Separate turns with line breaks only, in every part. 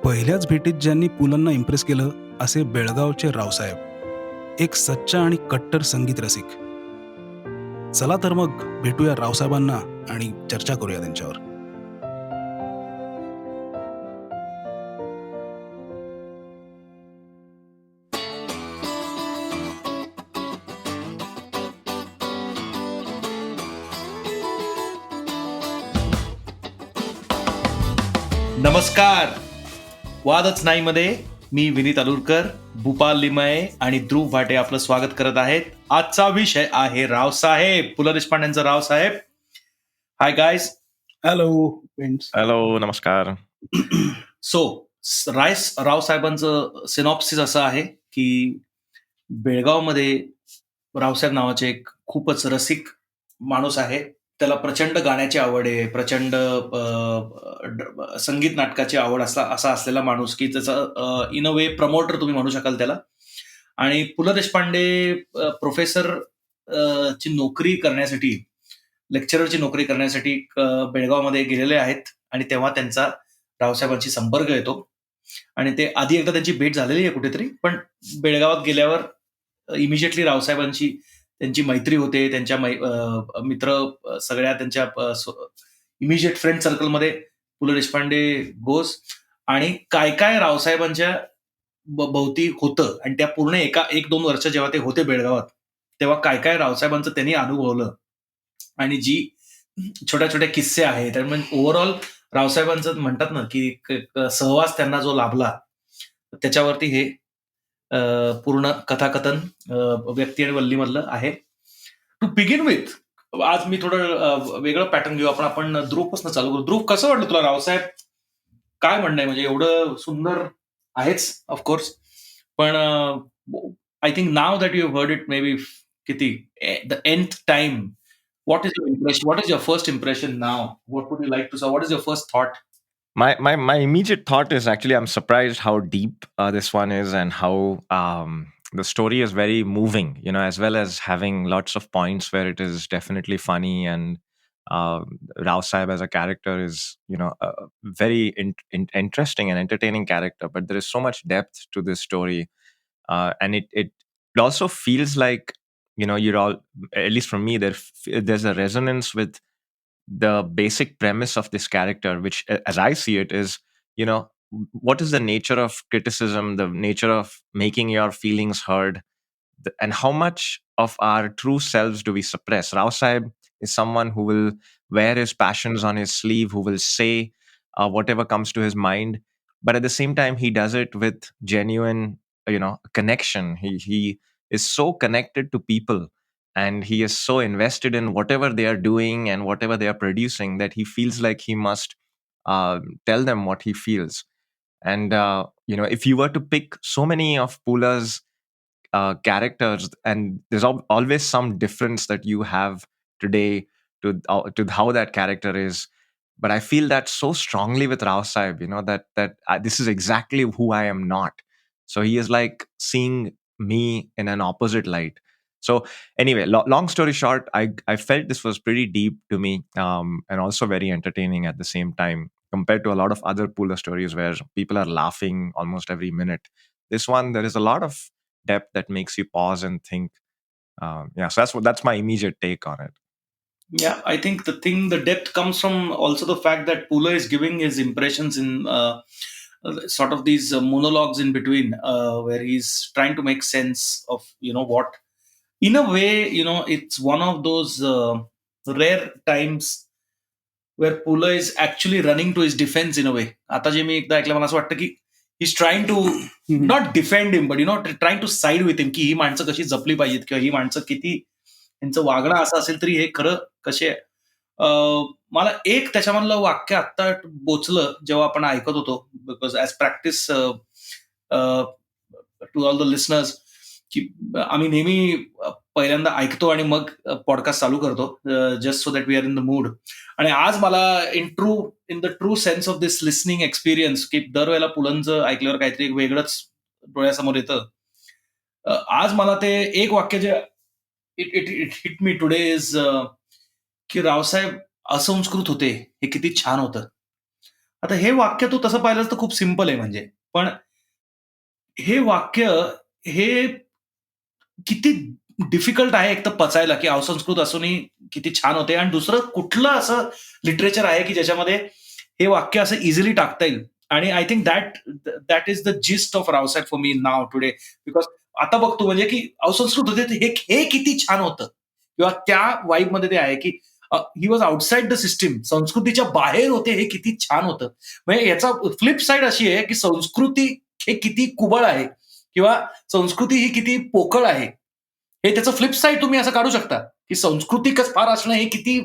पहिल्याच भेटीत ज्यांनी पुलंना इम्प्रेस केलं असे बेळगावचे रावसाहेब, एक सच्चा आणि कट्टर संगीत रसिक. चला तर मग भेटूया रावसाहेबांना आणि चर्चा करूया त्यांच्यावर.
नमस्कार. वादच नाही मध्ये मी विनीत अलुरकर, भूपाल लिमये आणि ध्रुव भाटे आपलं स्वागत करत आहेत. आजचा विषय आहे रावसाहेब, पु ल देशपांडेंचा Raosaheb. Hi guys.
Hello.
Hello, नमस्कार.
सो रावसाहेबांचं सिनॉप्सिस असं आहे की बेळगावमध्ये रावसाहेब नावाचे एक खूपच रसिक माणूस आहे. त्याला प्रचंड गाण्याची आवड आहे, प्रचंड संगीत नाटकाची आवड असा असलेला माणूस की त्याचा इन अ वे प्रमोटर तुम्ही म्हणू शकाल त्याला. आणि पु ल देशपांडे प्रोफेसर ची नोकरी करण्यासाठी, लेक्चररची नोकरी करण्यासाठी बेळगावमध्ये गेलेले आहेत आणि तेव्हा त्यांचा रावसाहेबांशी संपर्क येतो. आणि ते आधी एकदा त्यांची भेट झालेली आहे कुठेतरी, पण बेळगावात गेल्यावर इमिजिएटली रावसाहेबांची त्यांची मैत्री होते. त्यांच्या मित्र सगळ्या त्यांच्या इमिजिएट फ्रेंड सर्कलमध्ये पु ल देशपांडे गोस. आणि काय काय रावसाहेबांच्या भोवती होतं आणि त्या पूर्ण एक दोन वर्ष जेव्हा ते होते बेळगावात, तेव्हा काय काय रावसाहेबांचं त्यांनी अनुभवलं आणि जी छोट्या छोट्या किस्से आहेत. म्हणजे ओव्हरऑल रावसाहेबांचं म्हणतात ना की सहवास त्यांना जो लाभला, त्याच्यावरती हे पूर्ण कथाकथन व्यक्ती आणि वल्लीमधलं आहे. टू बिगिन विथ, आज मी थोडं वेगळं पॅटर्न घेऊ. आपण ध्रुवपासून चालू करू. ध्रुव, कसं वाटलं तुला रावसाहेब? काय म्हणणं आहे? म्हणजे एवढं सुंदर आहेच ऑफकोर्स, पण I think now that you heard it may be किती the nth time, what is your impression? What is your first impression now? What would you like to say? What is your first thought?
My immediate thought is actually I'm surprised how deep this one is and how the story is very moving, as well as having lots of points where it is definitely funny and Rao Sahib as a character is, a very interesting and entertaining character, but there is so much depth to this story. And it also feels like, you're all, at least for me, there's a resonance with the basic premise of this character, which, as I see it, is, what is the nature of criticism, the nature of making your feelings heard, and how much of our true selves do we suppress. Rao Sahib is someone who will wear his passions on his sleeve, who will say whatever comes to his mind, but at the same time he does it with genuine, connection. He is so connected to people, and he is so invested in whatever they are doing and whatever they are producing that he feels like he must tell them what he feels. And if you were to pick so many of PuLA's characters, and there's always some difference that you have today to how that character is, but I feel that so strongly with Rao Sahib, that this is exactly who I am not. So he is like seeing me in an opposite light. So anyway, long story short, I felt this was pretty deep to me, and also very entertaining at the same time, compared to a lot of other PuLA stories where people are laughing almost every minute. This one, there is a lot of depth that makes you pause and think. So that's my immediate take on it.
Yeah, I think the depth comes from also the fact that PuLA is giving his impressions in sort of these monologues in between, where he's trying to make sense of, what, in a way, it's one of those rare times where PuLA is actually running to his defense in a way. आता जे मी एकदा ऐकलं, मला असं वाटतं की he's trying to not defend him, but trying to side with him, की ही माणसं कशी जपली पाहिजेत किंवा ही माणसं किती, यांचं वागणं असं असेल तरी हे खरं कसे. मला एक त्याच्यामधलं वाक्य आत्ता बोचलं जेव्हा आपण ऐकत होतो, because as practice to all the listeners, की आम्ही नेहमी पहिल्यांदा ऐकतो आणि मग पॉडकास्ट चालू करतो, just so that we are in the mood. आणि आज मला in the true sense of this listening experience, की दरवेळेला पुलंचं ऐकल्यावर काहीतरी एक वेगळंच डोळ्यासमोर येतं. आज मला ते एक वाक्य जे it hit me today is की रावसाहेब असंस्कृत होते, हे किती छान होतं. आता हे वाक्य तू तसं पाहिलंस तर खूप सिंपल आहे म्हणजे. पण हे वाक्य हे किती डिफिकल्ट आहे एक तर पचायला, की असंस्कृत असूनही किती छान होते आणि दुसरं कुठलं असं लिटरेचर आहे, की ज्याच्यामध्ये हे वाक्य असं इझिली टाकता येईल. आणि I think that is the gist of Raosaheb for me now today. Because आता बघतो म्हणजे की असंस्कृत होते हे हे किती छान होतं किंवा त्या वाईबमध्ये ते आहे, की he was outside the system. संस्कृतीच्या बाहेर होते हे किती छान होतं. म्हणजे याचा फ्लिप साइड अशी आहे, की संस्कृती हे किती कुबळ आहे किंवा संस्कृती ही किती पोकळ आहे. हे त्याचं फ्लिप साइड तुम्ही असं काढू शकता, की संस्कृतिकच फार असणं हे किती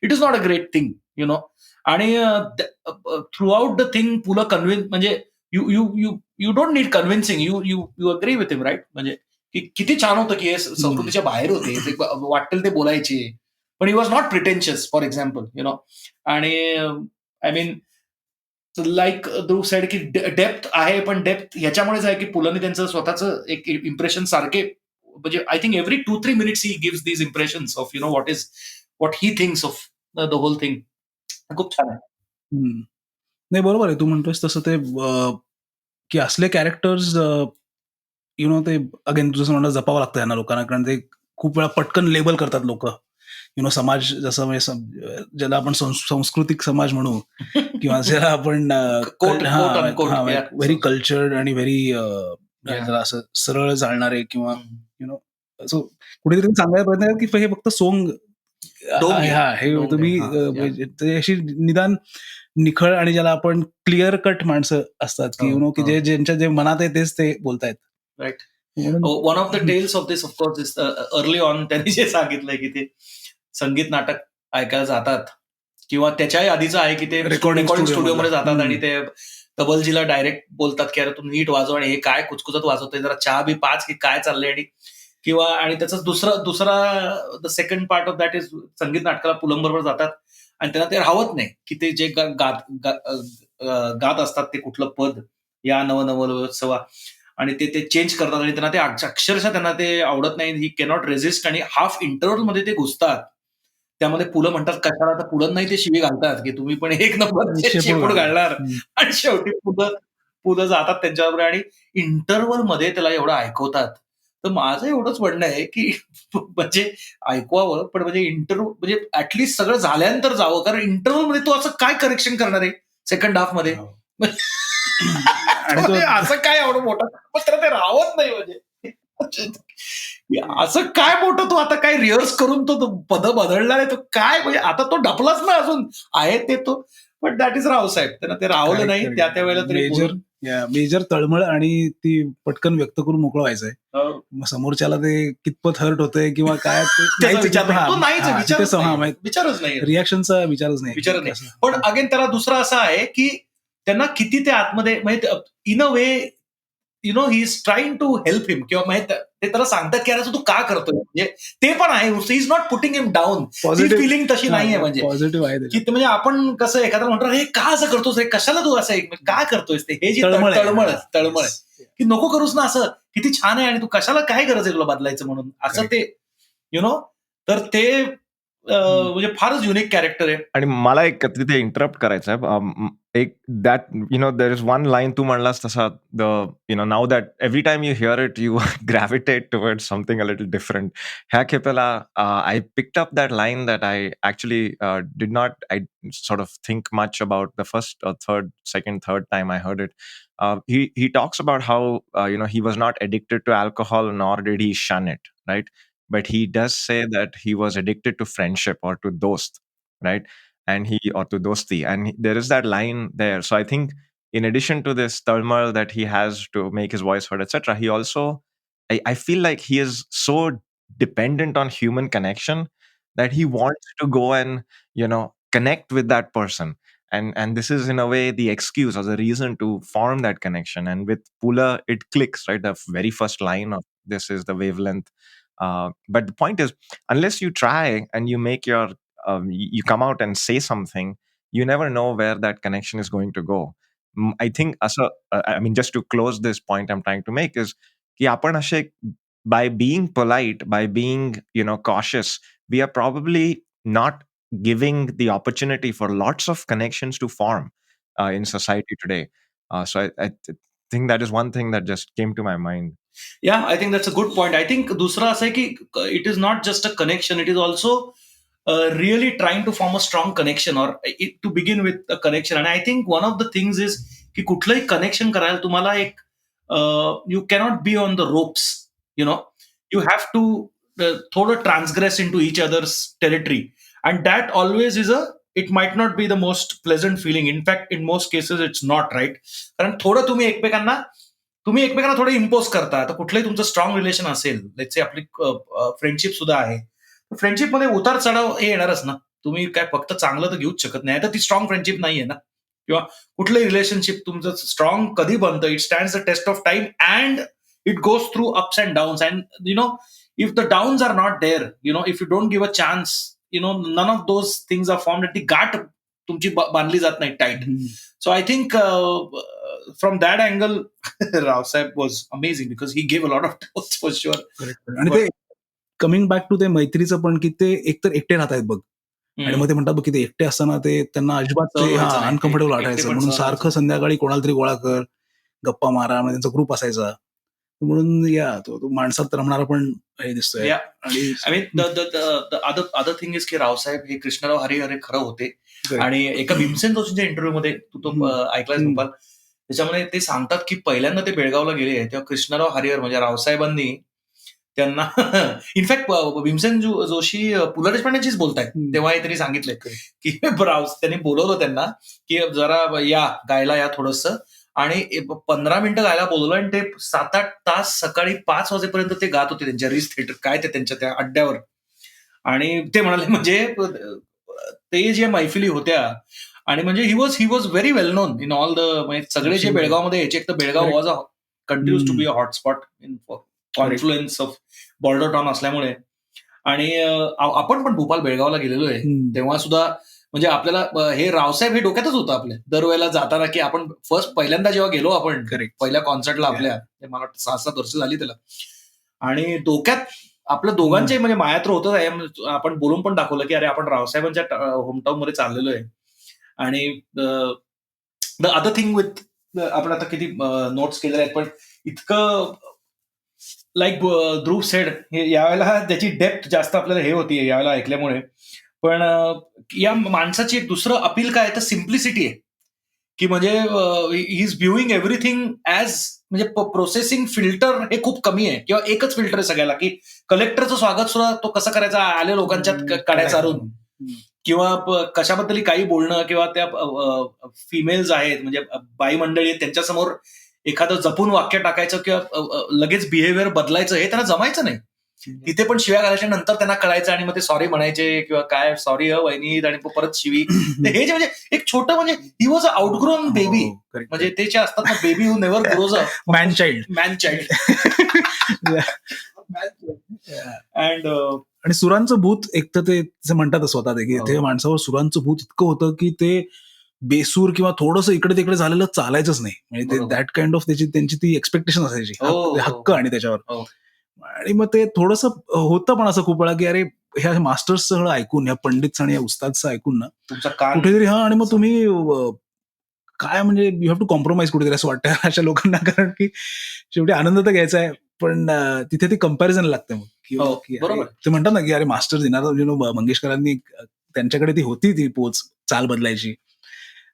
it is not a great thing, you know. आणि throughout the thing Pula convince म्हणजे you you you you don't need convincing. You you you agree with him, right? म्हणजे की किती छान होतं, की हे
हं.
संस्कृतीच्या बाहेर होते. ते वाटेल ते बोलायचे. पण he was not pretentious for example, you know. आणि I mean like Dhruv said की डेप्थ आहे, पण डेप्थ ह्याच्यामुळेच आहे की पुलंनी त्यांचं स्वतःचं एक इम्प्रेशन सारखे म्हणजे I think every 2-3 minutes he gives these impressions of what he thinks of the whole thing. खूप छान आहे.
हं. नाही बरोबर आहे. तू म्हणतोयस तसं ते की असले कॅरेक्टर्स ते अगेन तुझं म्हणणं जपावं लागतं यांना लोकांना कारण ते खूप वेळा पटकन लेबल करतात लोकं. समाज जसं म्हणजे ज्याला आपण सांस्कृतिक समाज म्हणू किंवा ज्याला आपण
कोट कोट अनकोट
हां,
या
व्हेरी कल्चर्ड आणि व्हेरी
या
जरा असं सरळ चालणारे किंवा यू नो असं कुठेतरी सांगायचा प्रयत्न करा, की हे फक्त सोंग
डोंग आहे.
हां, हे
डोंग आहे.
तुम्ही
हां, या.
म्हणजे ते अशी निदान निखळ आणि ज्याला आपण क्लिअर कट माणसं असतात, की
हो,
की
हो.
ज्यांच्या जे मनात आहे तेच ते बोलतायत.
राइट.
म्हणून
one of the tales of this of course is early on त्यांनी जे सांगितलंय, की ते संगीत नाटक ऐकायला जातात किंवा त्याच्याही आधीचं आहे, की ते
रेकॉर्डिंग
रेकॉर्डिंग
स्टुडिओमधलं.
स्टुडिओमध्ये जातात आणि
हं.
ते तबलजीला डायरेक्ट बोलतात, की "अरे तू नीट वाजव आणि हे काय कुचकुचत वाजवतोय, जरा चहा बी पाच की काय चाललंय?" आणि किंवा आणि त्याचा दुसरा the second part of that is संगीत नाटकाला पुलंबरोबर जातात आणि त्यांना ते राहवत नाही, की ते जे गात असतात ते कुठलं पद या नवनवोत्सवा आणि ते ते चेंज करतात आणि त्यांना ते अक्षरशः त्यांना ते आवडत नाही. ही कॅनॉट रेझिस्ट आणि हाफ इंटरव्हलमध्ये ते घुसतात. त्यामध्ये पुलं म्हणतात कशाला तर पुलंनाही ते शिवी घालतात, की तुम्ही पण एक नंबरचे
शेपूट
शेपूट
घालणार.
घालणार
हं.
आणि शेवटी पुलं पुलं जातात त्यांच्याबरोबर आणि इंटरव्हलमध्ये त्याला एवढं ऐकवतात. तर माझं एवढंच म्हणणं आहे, की म्हणजे ऐकवावं, पण म्हणजे म्हणजे ॲट लीस्ट सगळं झाल्यानंतर जावं. कारण इंटरव्हलमध्ये तू असं काय करेक्शन करणार आहे सेकंड हाल्फमध्ये?
हो. आणि तो
असं काय एवढं मोठं पण त्याला ते राहवत नाही म्हणजे. असं काय मोठं तू आता काय रिहर्स करून तो पद बदलणार आहे तो काय म्हणजे आता तो ढपलाच ना अजून आहे ते तो. But that is Raosaheb. त्यांना ते राहवलं
करेक्ट,
नाही
करेक्ट.
त्या वेळेला तरी
मेजर
बोलून.
मेजर तळमळ आणि ती पटकन व्यक्त करून मोकळं व्हायचंय.
हो.
मग समोरच्याला ते कितपत हर्ट होतंय किंवा काय ते
त्याचा
नाहीच
विचार नाही. तो
हां,
नाहीच आहे,
हां, तिथे
विचारच नाही. विचारच नाही.
रिएक्शनचा विचारच नाही.
विचारच नाही.
कसं
पण अगेन त्याला दुसरं असं आहे, की त्यांना किती ते आतमध्ये म्हणजे in a way he is trying to help him किंवा ते त्याला सांगतात, की "अरे तू का करतोय?" म्हणजे ते पण आहे. ही is not putting him down. ती
पॉझिटिव्ह
फीलिंग तशी नाहीये म्हणजे.
पॉझिटिव्ह आहे
की
त्याच्यात.
ते म्हणजे आपण कसं एखादा म्हणतो, "अरे का असं करतोस रे? कशाला तू असं का करतोयस ते?" हे जी
तळमळ आहे.
तळमळ
हां,
तळमळ आहे.
येस.
की नको करूस ना असं. किती छान आहे आणि तू कशाला काय गरज आहे तुला बदलायचं म्हणून. असं
करेक्ट.
ते यू नो तर ते म्हणजे फारच युनिक कॅरेक्टर आहे.
आणि मला एक तिथे इंटरप्ट करायचं आहे. एक that there is one line तू म्हणलास तसा now that every time you hear it you gravitate towards something a little different. ह्या खेपेला I picked up that line that I actually did not I sort of think much about the first third time I heard it. He talks about how he was not addicted to alcohol nor did he shun it, right? But he does say that he was addicted to friendship or to dost, right? And he or to dosti, and there is that line there. So I think in addition to this turmoil that he has to make his voice heard, etc., he also I feel like he is so dependent on human connection that he wants to go and connect with that person. And this is in a way the excuse or the reason to form that connection. And with PuLA it clicks, right? The very first line of this is the wavelength. But the point is, unless you try and you make your you come out and say something, you never know where that connection is going to go. I think I mean, just to close this point I'm trying to make is की आपण असे by being polite, by being cautious, we are probably not giving the opportunity for lots of connections to form. in society today. So I think that is one thing that just came to my mind.
Yeah, I think that's a good point. I think दुसरं असं आहे की it is not just a connection, it is also really trying to form a strong connection or to begin with a connection. And I think one of the things is की कुठलंही connection करायला तुम्हाला एक you cannot be on the ropes, you know. You have to थोडं transgress into each other's territory. And that always is it might not be the most pleasant feeling. In fact, in most cases, it's not, right? कारण थोडं तुम्ही एकमेकांना थोडं impose करता. आता कुठलंही तुमचं स्ट्रॉंग रिलेशन असेल, लेट्स से आपली फ्रेंडशिप सुद्धा आहे. फ्रेंडशिपमध्ये उतार चढाव हे येणारच ना. तुम्ही काय फक्त चांगलं तर घेऊच शकत नाही. तर ती स्ट्रॉंग फ्रेंडशिप नाहीये ना. किंवा कुठलंही रिलेशनशिप तुमचं स्ट्रॉंग कधी बनतं, it stands the test of time and it goes through ups and downs. And you know, if the downs are not there, you know, if you don't give a chance, you know, none of those things are formed. ती गाठ तुमची बांधली जात नाही tight. So I think from that angle, Raosaheb was amazing because he gave a lot of notes for sure.
आणि ते coming back to ते मैत्रीचं पण की ते एकतर एकटे राहत आहेत बघ, आणि मग ते म्हणतात बघ की ते एकटे असताना ते त्यांना अजिबात ते अनकम्फर्टेबल वाटायचं, म्हणून सारखं संध्याकाळी कोणाला तरी गोळा कर, गप्पा मारा, म्हणजे त्यांचा ग्रुप असायचा. म्हणून तो माणसात रमणारा पण हे दिसतोय. आणि
I mean, the other thing is की रावसाहेब हे कृष्णराव हरिहरे खरं होते. आणि एका भीमसेन जोशींच्या इंटरव्ह्यूमध्ये तू तो ऐकलायस गोपाल, त्याच्यामध्ये ते सांगतात की पहिल्यांदा ते बेळगावला गेले तेव्हा कृष्णराव हरिहर म्हणजे रावसाहेबांनी त्यांना इनफॅक्ट भीमसेन जोशी पु ल देशपांडेंचीच बोलतायत तेव्हा हे त्यांनी सांगितलंय की त्यांनी बोलवलं त्यांना की जरा या गायला या थोडंसं, आणि 15 मिनिटं गायला बोलवलं आणि ते 7-8 तास सकाळी 5 वाजेपर्यंत ते गात होते त्यांच्या रिस थिएटर काय ते त्यांच्या त्या अड्ड्यावर. आणि ते म्हणाले म्हणजे ते जे मैफिली होत्या, आणि म्हणजे he was very well known in all the, म्हणजे सगळे जे बेळगावमध्ये यायचे, एक तर Belgaum was a continues to be a hotspot in confluence of border town असल्यामुळे. आणि आपण पण भोपाल बेळगावला गेलेलो आहे तेव्हा सुद्धा, म्हणजे आपल्याला हे रावसाहेब हे डोक्यातच होतं आपल्या दरवेळेला जाताना की आपण पहिल्यांदा जेव्हा गेलो आपण पहिल्या कॉन्सर्टला आपल्या, मला वाटतं 6-7 वर्ष झाली त्याला, आणि डोक्यात आपल्या दोघांचे म्हणजे मायात्र होतं. आपण बोलून पण दाखवलं की अरे आपण रावसाहेबांच्या होमटाऊन मध्ये चाललेलो आहे. आणि द अदर थिंग विथ, आपण आता किती नोट्स केलेले आहेत, पण इतकं लाईक ध्रुव सेड, हे यावेळेला त्याची डेप्थ जास्त आपल्याला हे होती यावेळेला ऐकल्यामुळे. पण या माणसाची एक दुसरं अपील काय तर सिम्प्लिसिटी आहे, की म्हणजे he is viewing everything as, म्हणजे प्रोसेसिंग फिल्टर हे खूप कमी आहे, किंवा एकच फिल्टर आहे सगळ्याला, की कलेक्टरचं स्वागत सुद्धा तो कसं करायचा, आले लोकांच्यात काड्या चारून, किंवा कशाबद्दल काही बोलणं, किंवा त्या फिमेल्स आहेत म्हणजे बाई मंडळी आहेत त्यांच्यासमोर एखादं जपून वाक्य टाकायचं किंवा लगेच बिहेवियर बदलायचं हे त्यांना जमायचं नाही. तिथे पण शिव्या घालायच्या नंतर त्यांना कळायचं आणि मग ते सॉरी म्हणायचे किंवा काय सॉरी वहिनी, आणि परत शिवी. हे जे म्हणजे एक छोटं, म्हणजे he was a outgrown baby, म्हणजे ते जे असतात ना baby who never grows up, man child.
आणि सुरांचं भूत, एक तर ते म्हणतात स्वतः की ते माणसावर सुरांचं भूत इतकं होतं की ते बेसूर किंवा थोडंसं इकडे तिकडे झालेलं चालायचंच नाही, म्हणजे ते दॅट काइंड ऑफ त्यांची ती एक्सपेक्टेशन असायची, हक्क आणि त्याच्यावर. आणि मग ते थोडंसं होतं पण असं खूप वेळा की अरे ह्या मास्टर्स सगळं ऐकून, या पंडित आणि या उस्तादचं ऐकून ना कुठेतरी आणि मग तुम्ही काय म्हणजे यू हॅव टू कॉम्प्रोमाइज कुठेतरी असं वाटतं अशा लोकांना, कारण की शेवटी आनंद तर घ्यायचा आहे, पण तिथे ती कम्पॅरिझन लागते मग. ते म्हणतात ना की अरे मास्टर्स येणार, मंगेशकरांनी त्यांच्याकडे ती होती ती पोच चाल बदलायची,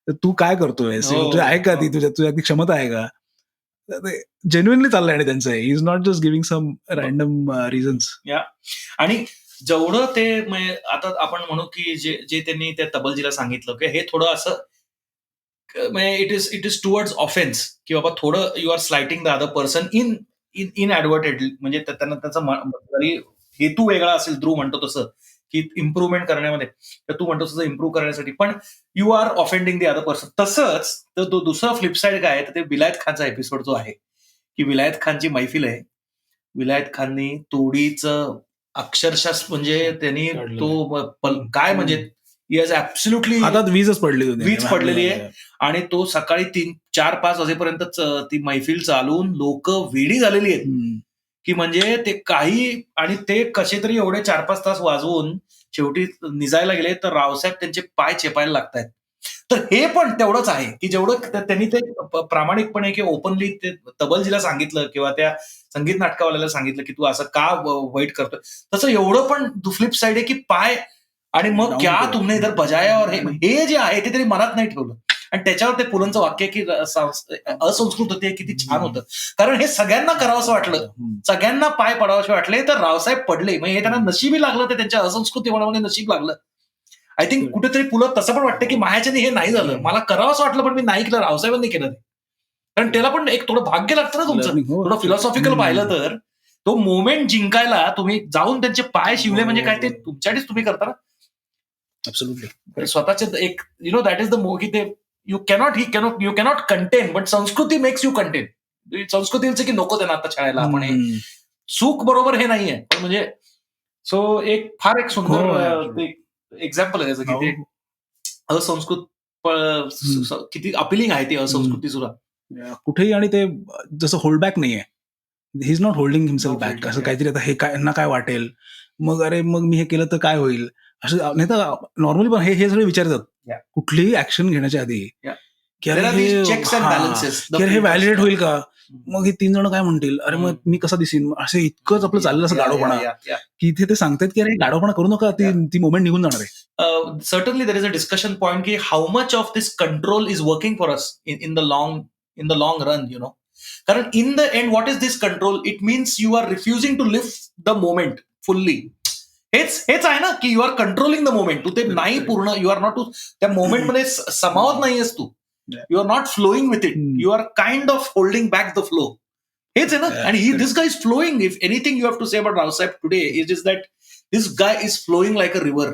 तर तू काय करतोय, आहे का ती तुझ्या ती क्षमता आहे का, जेन्युइनली चाललंय आणि त्यांचं he is not just giving some random reasons.
आणि जेवढं ते आता आपण म्हणू की जे त्यांनी त्या तबलजीला सांगितलं की हे थोडं असं इट इज टुवर्ड्स ऑफेन्स, की बाबा थोडं you are slighting the other person inadvertently, म्हणजे त्यांना त्याचा जरी हेतू वेगळा असेल, ध्रुव म्हणतो तसं की इम्प्रुव्हमेंट करण्यामध्ये, तर तू म्हणतो तसं इम्प्रूव्ह करण्यासाठी, पण you are offending the other person. तसंच तर दुसरा फ्लिपसाईड काय आहे, तर ते विलायत खानचा एपिसोड जो आहे, की विलायत खानची मैफिल आहे, विलायत खाननी तोडीचं अक्षरशः म्हणजे त्यांनी तो काय म्हणजे ऍब्सोल्युटली
हातात वीज
पडलेली आहे, आणि तो सकाळी 3-4-5 वाजेपर्यंत ती मैफिल चालून लोक वेडी झालेली आहेत, की म्हणजे ते काही, आणि ते कसे तरी एवढे 4-5 तास वाजवून शेवटी निजायला गेले तर रावसाहेब त्यांचे पाय चेपायला लागतायत. तर हे पण तेवढंच आहे की जेवढं त्यांनी ते प्रामाणिकपणे की ओपनली ते तबलजीला सांगितलं किंवा त्या संगीत नाटकावाल्याला सांगितलं की तू असं का वाईट करतोय, तसं एवढं पण फ्लिप साईड आहे की पाय आणि मग
Down
क्या
केलं.
तुमने इधर बजाया और हे जे आहे ते तरी मनात नाही ठेवलं. आणि त्याच्यावर ते पुलंचं वाक्य की असंस्कृत होते किती छान होतं. कारण हे सगळ्यांना करावंसं वाटलं, सगळ्यांना पाय पडावसे वाटले, तर रावसाहेब पडले. मग हे त्यांना नशिबी लागलं, ते त्यांच्या असंस्कृतीमुळे नशीब लागलं. आय थिंक कुठेतरी पुलं तसं पण वाटतं की मायाच्याने हे नाही झालं, मला करावंसं वाटलं पण मी नाही केलं, रावसाहेबांनी केलं. कारण त्याला पण एक थोडं भाग्य लागतं ना तुमचं, थोडं फिलॉसॉफिकल पाहिलं तर तो मोमेंट जिंकायला तुम्ही जाऊन त्यांचे पाय शिवले म्हणजे काय, ते तुमच्यासाठीच तुम्ही करता ना.
ऍब्सोल्युटली.
स्वतःचे एक दॅट इज द की ते यू कॅनॉट कंटेन, बट संस्कृती मेक्स यू कंटेन. संस्कृतीचं की नको त्यांना आता छाळायला आपण हे सुख बरोबर हे नाहीये, पण म्हणजे सो एक फार एक सुंदर एक्झाम्पल आहे त्याचं की ते असंस्कृत किती अपिलिंग आहे ती असंस्कृती सुद्धा
कुठेही. आणि ते जसं होल्ड बॅक नाहीये, ही is not holding himself back. असं काहीतरी आता हे काय यांना काय वाटेल, मग अरे मग मी हे केलं तर काय होईल, असं नाही तर नॉर्मली पण हे सगळे विचारतात कुठलीही ऍक्शन घेण्याच्या आधी की अरे हे व्हॅलिडेट होईल का, मग हे 3 जण काय म्हणतील, अरे मग मी कसा दिसीन, असं इतकंच आपलं चाललं असं गाडोपणा की इथे ते सांगतात की अरे गाडोपणा करू नका, ती मोमेंट निघून जाणार आहे.
Certainly there is a discussion point की how much of this control is working for us in the long run, you know. कारण in the end what is this control, it means you are refusing to live the moment fully. हेच आहे ना की you are controlling the moment. तू ते नाही पूर्ण, you are not to त्या मोमेंटमध्ये समावत नाहीयेस तू. You are not flowing with it, you are kind of holding back the flow. हेच आहे ना. आणि this guy is flowing. If anything you have to say about Raosaheb today is that this guy is flowing like a river.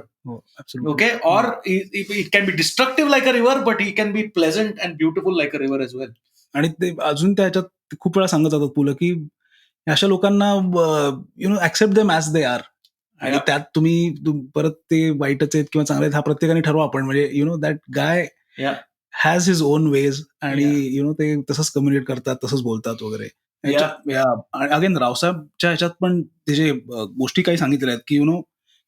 Okay, or it can be destructive like a river, but he can be pleasant and beautiful like a river as well.
आणि ते अजून त्याच्यात खूप वेळा सांगत जातात पुलं की अशा लोकांना accept them as they are. आणि त्यात तुम्ही परत ते वाईटच आहेत किंवा चांगले आहेत हा प्रत्येकाने ठरवा. आपण म्हणजे that guy has his own ways आणि ते तसंच कम्युनिकेट करतात, तसंच बोलतात वगैरे. अगेन रावसाहेबच्या ह्याच्यात पण ते जे गोष्टी काही सांगितल्या आहेत की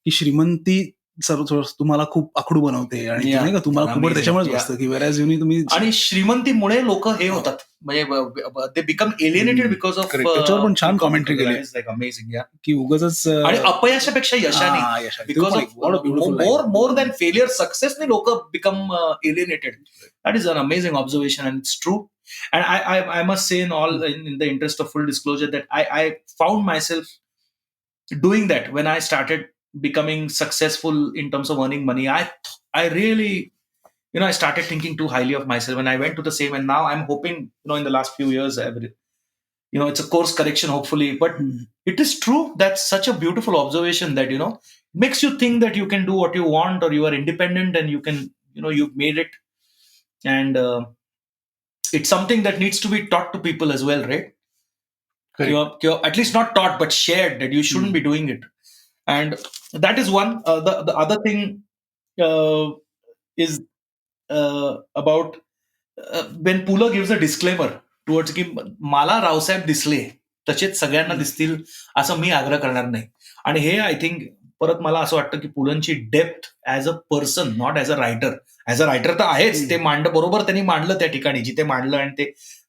की श्रीमंती तुम्हाला खूप आखडू बनवते आणि नाही का तुम्हाला खूप त्याच्यामुळेच बसतं की वेरॅज तुम्ही.
आणि श्रीमंतीमुळे लोक हे होतात, म्हणजे ते बिकम एलिएनेटेड बिकॉज ऑफ.
त्याच्यावर पण छान कॉमेंट्री केली,
अमेझिंग
की उगाच.
आणि अपयशापेक्षा यशाने, because of more than failure, सक्सेसने लोक become alienated. That is an amazing observation and it's true. And I must say in the interest of full disclosure that I found myself doing that when I started becoming successful in terms of earning money. I really, I started thinking too highly of myself and I went to the same, and now I'm hoping, in the last few years, it's a course correction hopefully, but it is true. That's such a beautiful observation that, makes you think that you can do what you want, or you are independent and you can, you've made it. And, it's something that needs to be taught to people as well, right? At least not taught, but shared, that you shouldn't be doing it. And that is one. The other thing is about when PuLA gives a disclaimer towards की मला रावसाहेब दिसले तसेच सगळ्यांना दिसतील असं मी आग्रह करणार नाही. आणि हे आय थिंक परत मला असं वाटतं की पुलंची depth as a person, not as a writer. As a writer तर आहेच, ते बरोबर त्यांनी मांडलं त्या ठिकाणी जिथे मांडलं, आणि ते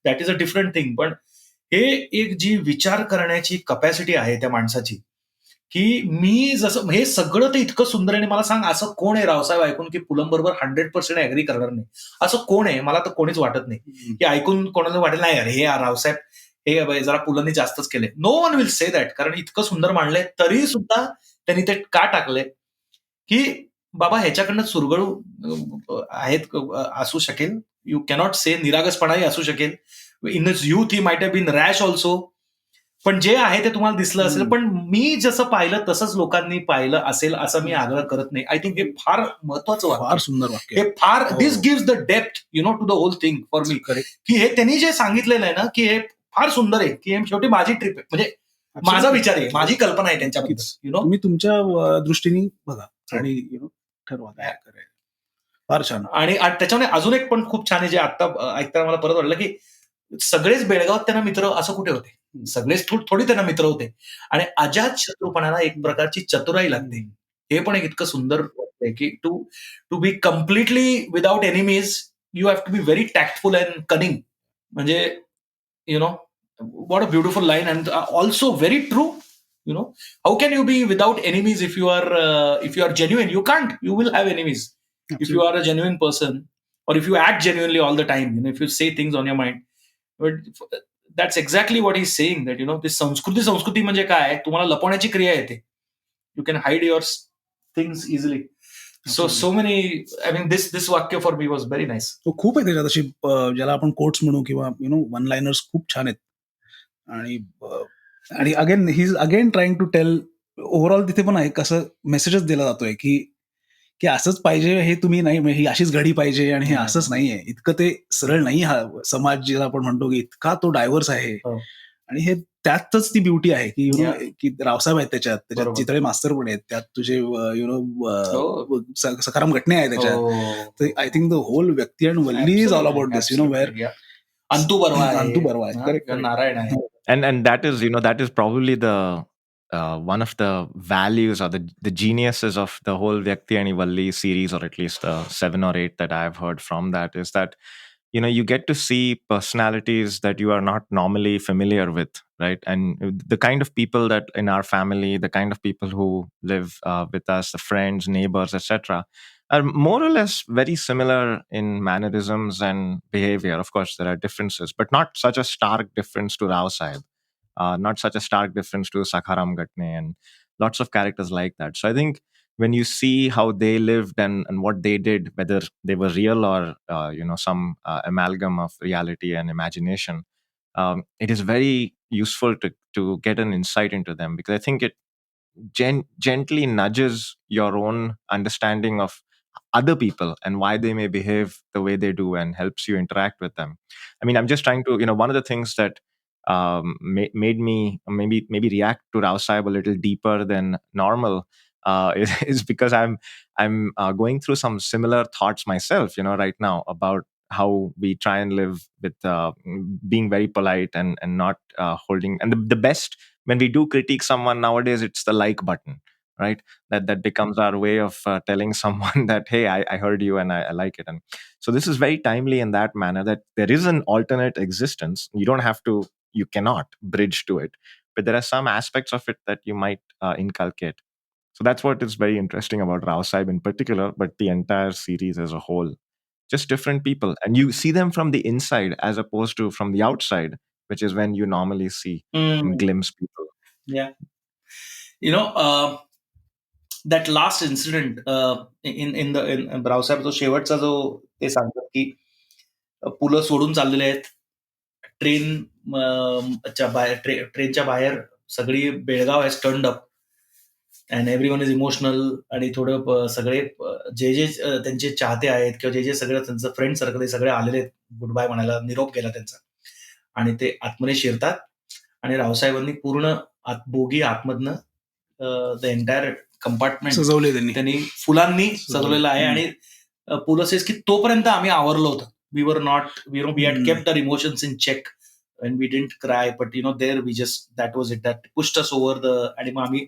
that is a different thing. पण हे एक जी विचार करण्याची कपॅसिटी आहे त्या माणसाची, की मी जसं हे सगळं ते इतकं सुंदर आहे. मला सांग, असं कोण आहे रावसाहेब ऐकून की पुलंबरोबर 100% ऍग्री करणार नाही? असं कोण आहे? मला तर कोणीच वाटत नाही की ऐकून कोणाला वाटेल नाही अरे हे रावसाहेब हे जरा पुलंनी जास्तच केले. No one will say that, कारण इतकं सुंदर मांडलंय. तरी सुद्धा त्यांनी ते का टाकलंय की बाबा ह्याच्याकडनं सुरगळू आहेत असू शकेल. यू कॅनॉट से निरागसपणाही असू शकेल. In his youth he might have been rash also. पण जे आहे ते तुम्हाला दिसलं असेल. पण मी जसं पाहिलं तसंच लोकांनी पाहिलं असेल असं मी आग्रह करत नाही. आय थिंक हे फार महत्वाचं वाक्य,
फार सुंदर वाक्य.
हे फार this gives the depth to the whole thing for me. की हे त्यांनी जे सांगितलेलं आहे ना की हे फार सुंदर आहे, की शेवटी माझी ट्रिप आहे, म्हणजे माझा विचार आहे, माझी कल्पना आहे त्यांच्याबद्दल.
तुम्ही तुमच्या दृष्टीने बघा आणि ठरवा काय करायचं. फार छान.
आणि त्याच्यामुळे अजून एक पण खूप छान आहे जे आता ऐकताना मला परत वाटलं की सगळेच बेळगावात त्यांना मित्र असं कुठे होते? सगळेच थोडी त्यांना मित्र होते. आणि अजात शत्रुपणाला एक प्रकारची चतुराई लागते. हे पण एक इतकं सुंदर वाटतंय की to be completely without enemies you have to be very tactful and cunning. म्हणजे you know what a beautiful line, and also very true. How can you be without enemies if you are genuine? You can't. You will have enemies if you are a genuine person, or if you act genuinely all the time, if you say things on your mind. But that's exactly what he's saying, that this संस्कृती म्हणजे काय, तुम्हाला लपवण्याची क्रिया येते. You can hide your things easily. So many, I mean, this वाक्य for me was very nice.
तो खूप आहे त्याच्यात अशी ज्याला आपण कोट्स म्हणू किंवा वन लाइनर्स खूप छान आहेत. आणि आणि again he is again trying to tell overall. तिथे पण एक असं मेसेजच दिला जातोय की की असंच पाहिजे, हे तुम्ही नाही, ही अशीच घडी पाहिजे आणि हे असंच नाहीये. इतकं ते सरळ नाही. हा समाज ज्याला आपण म्हणतो की इतका तो डायव्हर्स आहे. आणि हे त्यातच ती ब्युटी आहे की की रावसाहेब आहेत त्याच्यात चितळे मास्तर पण आहेत त्यात, तुझे सखाराम घटने आहे त्याच्यात. तर I think the whole Vyakti and Valli is all about this, where
Antu Barva
आहे, करेक्ट,
नारायण आहे.
And that is, that is probably the one of the values or the geniuses of the whole Vyakti and Valli series, or at least the 7 or 8 that I've heard from that, is that you get to see personalities that you are not normally familiar with, right? And the kind of people that in our family, the kind of people who live with us, the friends, neighbors, etc., are more or less very similar in mannerisms and behavior. Of course, there are differences, but not such a stark difference to Raosaheb, not such a stark difference to Sakharam Gatne, and lots of characters like that. So I think when you see how they lived and what they did, whether they were real or some amalgam of reality and imagination, it is very useful to get an insight into them, because I think it gently nudges your own understanding of other people and why they may behave the way they do, and helps you interact with them. I mean, I'm just trying to, one of the things that made me maybe react to Raosaheb a little deeper than normal is because I'm going through some similar thoughts myself, right now, about how we try and live with being very polite and not holding. And the best, when we do critique someone nowadays, it's the like button, right? That becomes our way of telling someone that, hey, I heard you and I like it. And so this is very timely in that manner, that there is an alternate existence. You cannot bridge to it, but there are some aspects of it that you might inculcate. So that's what is very interesting about Raosaheb in particular, but the entire series as a whole. Just different people, and you see them from the inside as opposed to from the outside, which is when you normally see and glimpse people.
Yeah. That last incident in रावसाहेबचा शेवटचा जो ते सांगतात की पुलं सोडून चाललेले आहेत, ट्रेनच्या बाहेर सगळी Belgaum has turned up and everyone is emotional. आणि थोडं सगळे जे त्यांचे चाहते आहेत किंवा जे सगळं त्यांचं फ्रेंड सर्कल सगळे आलेले आहेत गुड बाय म्हणायला, निरोप केला त्यांचा, आणि ते आतमध्ये शिरतात. आणि रावसाहेबांनी पूर्ण बोगी आतमधनं द एंटायर कंपार्टमेंट
सजवले
त्यांनी फुलांनी सजवलेलं आहे. आणि पुलं सेज की तोपर्यंत आम्ही आवरलो होतं. We were not, we had kept our emotions in check and we didn't cry, but there we just that was it, that pushed us over the. आणि मग आम्ही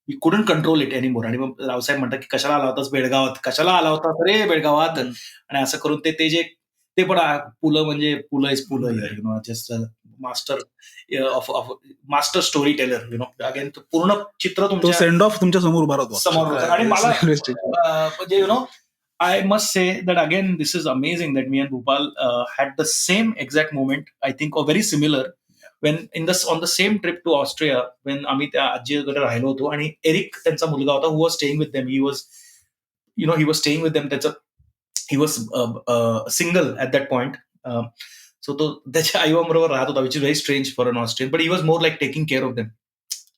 we couldn't control it anymore. आणि मग रावसाहेब म्हणतात की कशाला आला होतास बेळगावात, कशाला आला होता अरे बेळगावात. आणि असं करून ते जे ते पण पुलं म्हणजे Pula is Pula, just master master story teller. Again पूर्ण चित्र तुमच्या
सेंड ऑफ तुमच्या समोर उभा राहतो
समोर. आणि मला म्हणजे I must say that again, this is amazing that me and Bhupal had the same exact moment, I think, or very similar, when on the same trip to Austria, when आम्ही त्या आजीकडे राहिलो होतो. आणि एरिक त्यांचा मुलगा होता, who was staying with them. He was staying with them. He was single at that point. So तो त्याच्या आईबरोबर राहत होता, which is very strange for an Austrian, but he was more like taking care of them.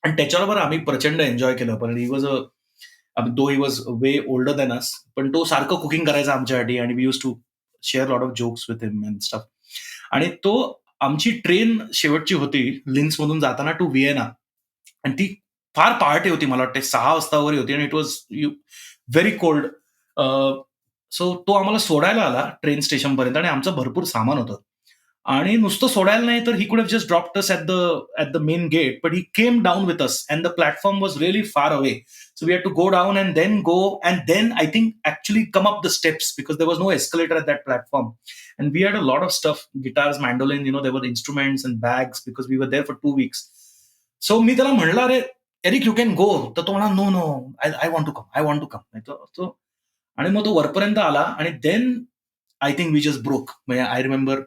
आणि त्याच्याबरोबर आम्ही प्रचंड enjoy केलं. पण he was though he was way older than us, पण तो सारखं कुकिंग करायचा आमच्यासाठी, आणि we use to share lot of jokes with him and stuff. आणि तो आमची ट्रेन शेवटची होती लिन्स मधून जाताना टू व्हिएना, आणि ती फार पहाटे होती, मला वाटते 6 वाजता वगैरे होती. आणि it was very cold. So तो आम्हाला सोडायला आला ट्रेन स्टेशन पर्यंत, आणि आमचं भरपूर सामान होतं. आणि नुसतं सोडायला नाही तर he could have just dropped us at the main gate, but he came down with us and the platform was really far away. So we had to go down and then go, and then I think actually come up the steps because there was no escalator at that platform. And we had a lot of stuff, guitars, mandolin, there were instruments and bags because we were there for 2 weeks. So मी त्याला म्हणलं, अरे Eric you can go. तर तो म्हणा, no no, I want to come, I want to come. आणि मग तो वरपर्यंत आला आणि then I think we just broke. म्हणजे I remember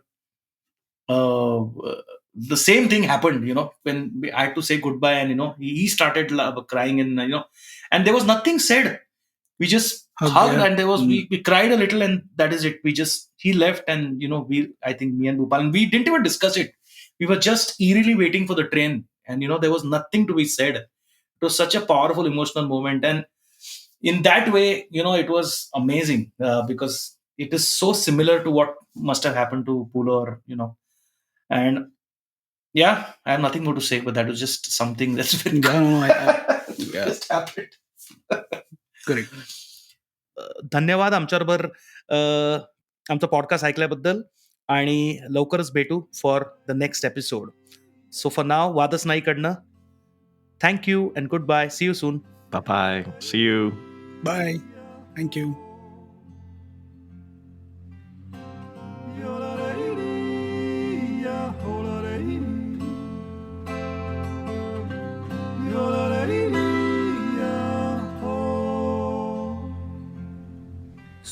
the same thing happened, when I had to say goodbye, and he started crying, and there was nothing said. We just hugged, and there was we cried a little, and that is it. He left, and I think me and Bhupal, and we didn't even discuss it. We were just eerily waiting for the train, and there was nothing to be said. It was such a powerful emotional moment, and in that way, it was amazing, because it is so similar to what must have happened to PuLA, and yeah, I have nothing more to say, but that was just something that's very just happened.
Correct.
धन्यवाद आमच्याबरोबर आमचा podcast ऐकल्याबद्दल, आणि लवकरच भेटू for the next episode. So for now, वादच नाईकडनं, thank you and goodbye. See you soon.
Bye bye. See you.
Bye. Thank you.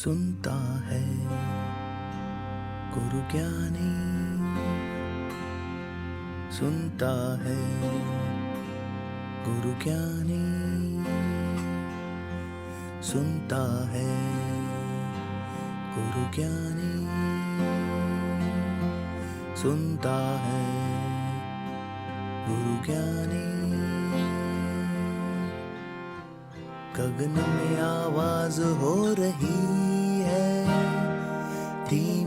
सुनता है गुरु ज्ञानी, सुनता है गुरु ज्ञानी, सुनता है गुरु ज्ञानी, सुनता है गुरु ज्ञानी. गगन में आवाज हो रही है, धीमी